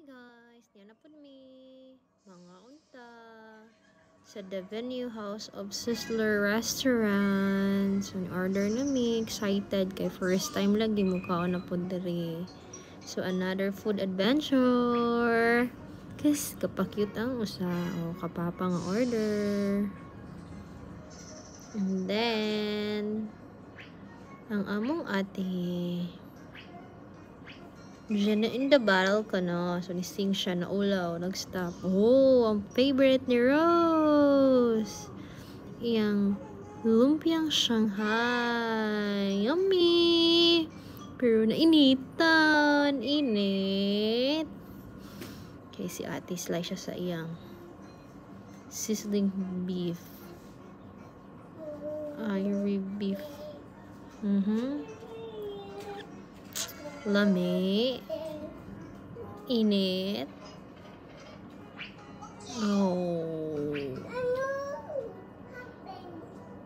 guys, niya na po me mga unta sa The Venue House of Sizzler Restaurant. So, order na mi, excited kay first time lang di mo kaon na po diri. So, another food adventure. Kasi kapakyut ang usa o kapapa nga order. And then, ang among ate diyan na in the barrel ka na. So, nising siya na ulaw. Nag-stop. Oh, ang favorite ni Rose. Iyang lumpiang Shanghai. Yummy! Pero nainitan. Init. Okay, si ate slice siya sa iyang sizzling beef. Ivory beef. Lami. Init.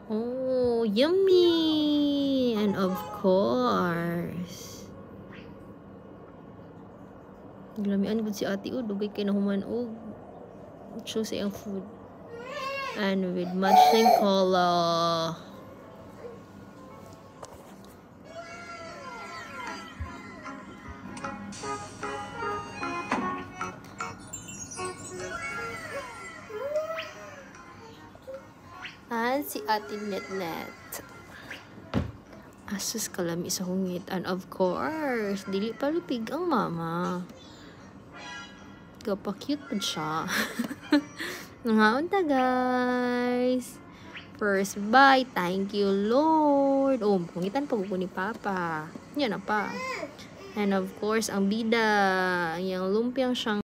Oh, yummy! And of course, glamian gud si ate o dugay kay nahuman og choose ang food. And with matching color. And si ate net asus kalami sa hungit. And of course, dili pa lupig ang mama. Gapa-cute pa siya. Nangaunta guys. First bite. Thank you Lord. Oh, pungitan pa ko ni Papa. Yan na pa. And of course, ang bida. Yung lumpiang siyang